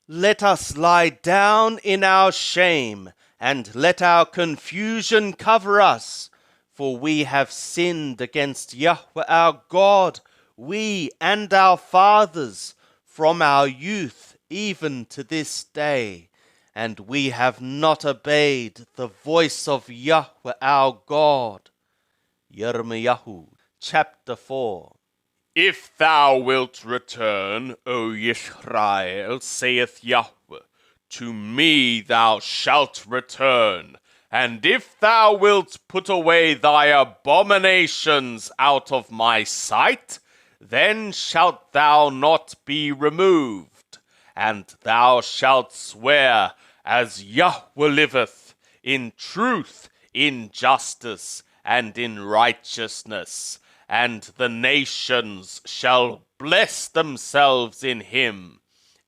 Let us lie down in our shame, and let our confusion cover us. For we have sinned against Yahweh our God, we and our fathers, from our youth even to this day. And we have not obeyed the voice of Yahweh our God. Yirmiyahu, chapter 4. If thou wilt return, O Yisrael, saith Yahweh, to me thou shalt return. And if thou wilt put away thy abominations out of my sight, then shalt thou not be removed. And thou shalt swear, as Yahweh liveth, in truth, in justice, and in righteousness. And the nations shall bless themselves in him,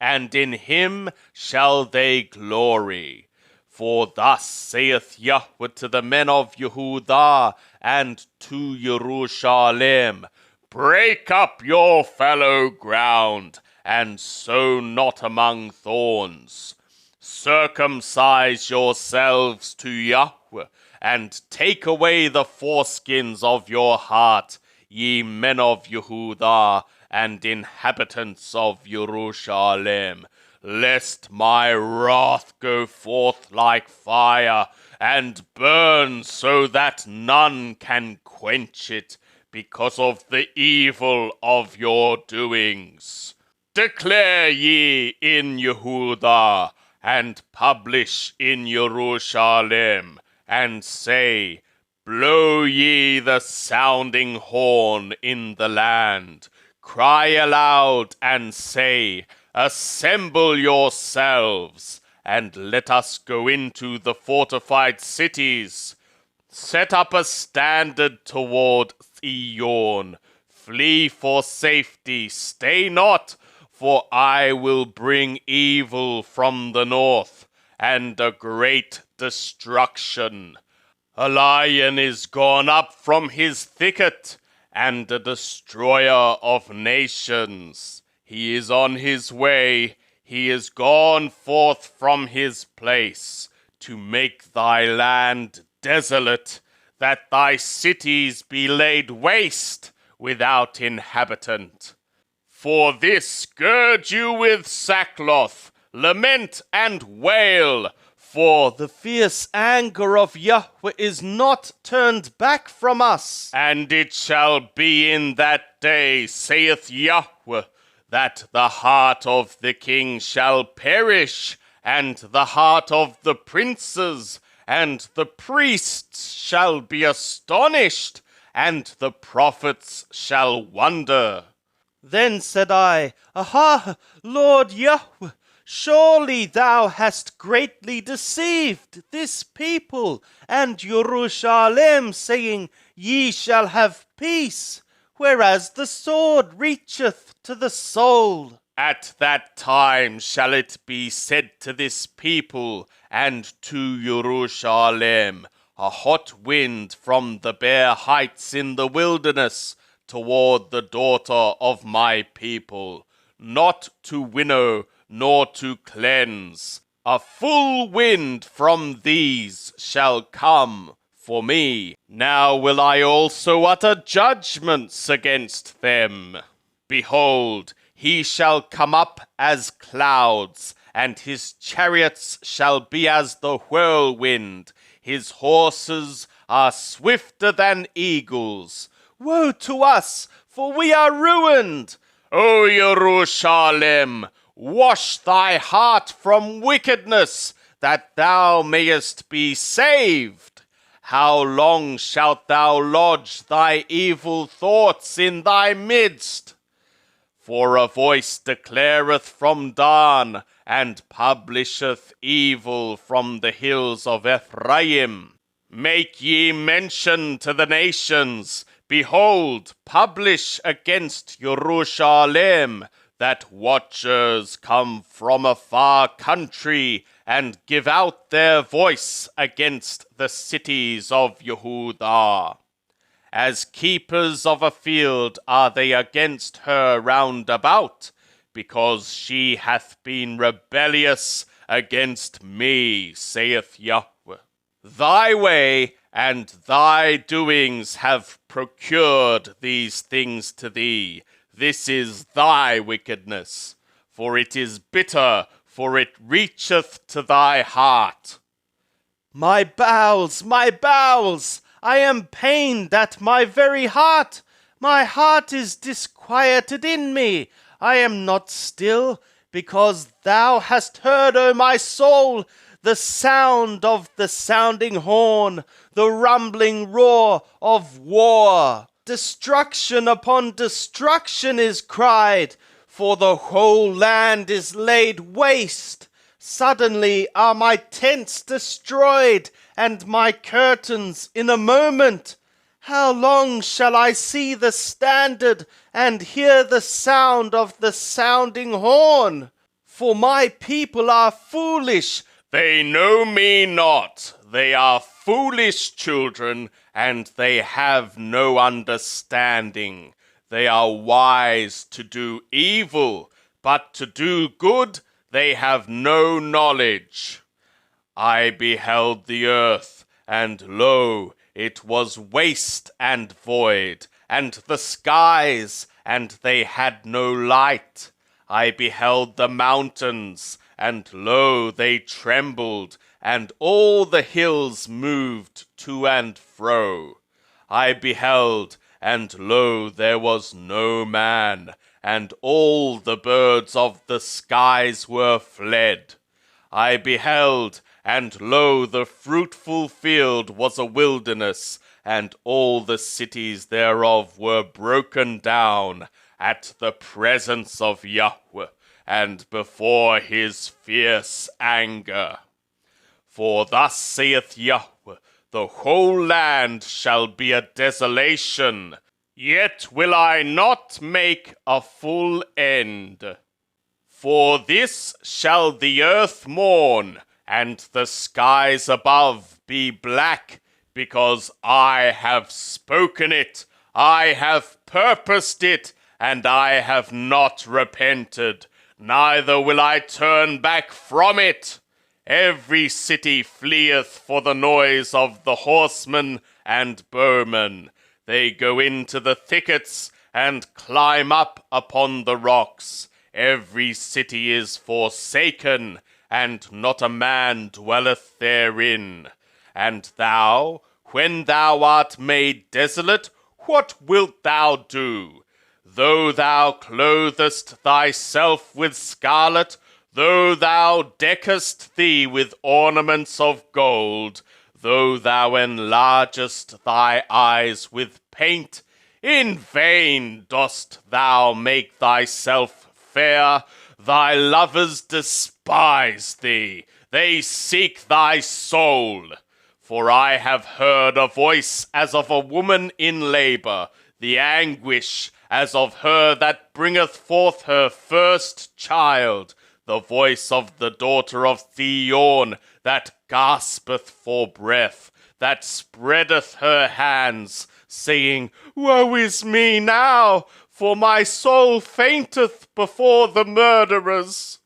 and in him shall they glory. For thus saith Yahweh to the men of Yehudah and to Jerusalem, break up your fallow ground, and sow not among thorns. Circumcise yourselves to Yahweh, and take away the foreskins of your heart, ye men of Yehudah and inhabitants of Jerusalem, lest my wrath go forth like fire, and burn so that none can quench it, because of the evil of your doings. Declare ye in Yehudah, and publish in Jerusalem, and say, blow ye the sounding horn in the land. Cry aloud and say, assemble yourselves, and let us go into the fortified cities. Set up a standard toward Zion. Flee for safety, stay not, for I will bring evil from the north, and a great destruction. A lion is gone up from his thicket, and a destroyer of nations. He is on his way, he is gone forth from his place, to make thy land desolate, that thy cities be laid waste without inhabitant. For this gird you with sackcloth, lament and wail, for the fierce anger of Yahweh is not turned back from us. And it shall be in that day, saith Yahweh, that the heart of the king shall perish, and the heart of the princes, and the priests shall be astonished, and the prophets shall wonder. Then said I, Aha, Lord Yahweh, surely thou hast greatly deceived this people and Jerusalem, saying, Ye shall have peace, whereas the sword reacheth to the soul. At that time shall it be said to this people and to Jerusalem, a hot wind from the bare heights in the wilderness toward the daughter of my people, not to winnow, nor to cleanse. A full wind from these shall come for me. Now will I also utter judgments against them. Behold, he shall come up as clouds, and his chariots shall be as the whirlwind. His horses are swifter than eagles. Woe to us, for we are ruined! O Jerusalem, wash thy heart from wickedness, that thou mayest be saved. How long shalt thou lodge thy evil thoughts in thy midst? For a voice declareth from Dan, and publisheth evil from the hills of Ephraim. Make ye mention to the nations, behold, publish against Jerusalem, that watchers come from a far country, and give out their voice against the cities of Yehudah. As keepers of a field are they against her round about, because she hath been rebellious against me, saith Yahweh. Thy way and thy doings have procured these things to thee. This is thy wickedness, for it is bitter, for it reacheth to thy heart. My bowels, my bowels! I am pained at my very heart. My heart is disquieted in me. I am not still, because thou hast heard, O my soul, the sound of the sounding horn, the rumbling roar of war. Destruction upon destruction is cried, for the whole land is laid waste. Suddenly are my tents destroyed, and my curtains in a moment. How long shall I see the standard and hear the sound of the sounding horn? For my people are foolish. They know me not. They are foolish children, and they have no understanding. They are wise to do evil, but to do good they have no knowledge. I beheld the earth, and lo, it was waste and void, and the skies, and they had no light. I beheld the mountains, and lo, they trembled, and all the hills moved to and fro. I beheld, and lo, there was no man, and all the birds of the skies were fled. I beheld, and lo, the fruitful field was a wilderness, and all the cities thereof were broken down at the presence of Yahweh, and before his fierce anger. For thus saith Yahweh, the whole land shall be a desolation, yet will I not make a full end. For this shall the earth mourn, and the skies above be black, because I have spoken it, I have purposed it, and I have not repented, neither will I turn back from it. Every city fleeth for the noise of the horsemen and bowmen. They go into the thickets and climb up upon the rocks. Every city is forsaken, and not a man dwelleth therein. And thou, when thou art made desolate, what wilt thou do? Though thou clothest thyself with scarlet, though thou deckest thee with ornaments of gold, though thou enlargest thy eyes with paint, in vain dost thou make thyself fair. Thy lovers despise thee, they seek thy soul. For I have heard a voice as of a woman in labor, the anguish as of her that bringeth forth her first child, the voice of the daughter of Theon that gaspeth for breath, that spreadeth her hands, saying, Woe is me now, for my soul fainteth before the murderers.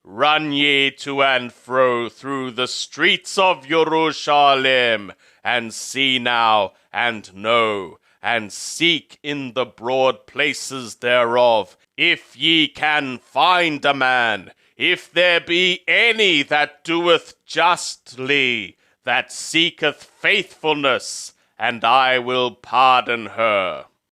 Run ye to and fro through the streets of Jerusalem, and see now, and know, and seek in the broad places thereof, if ye can find a man, if there be any that doeth justly, that seeketh faithfulness, and I will pardon her.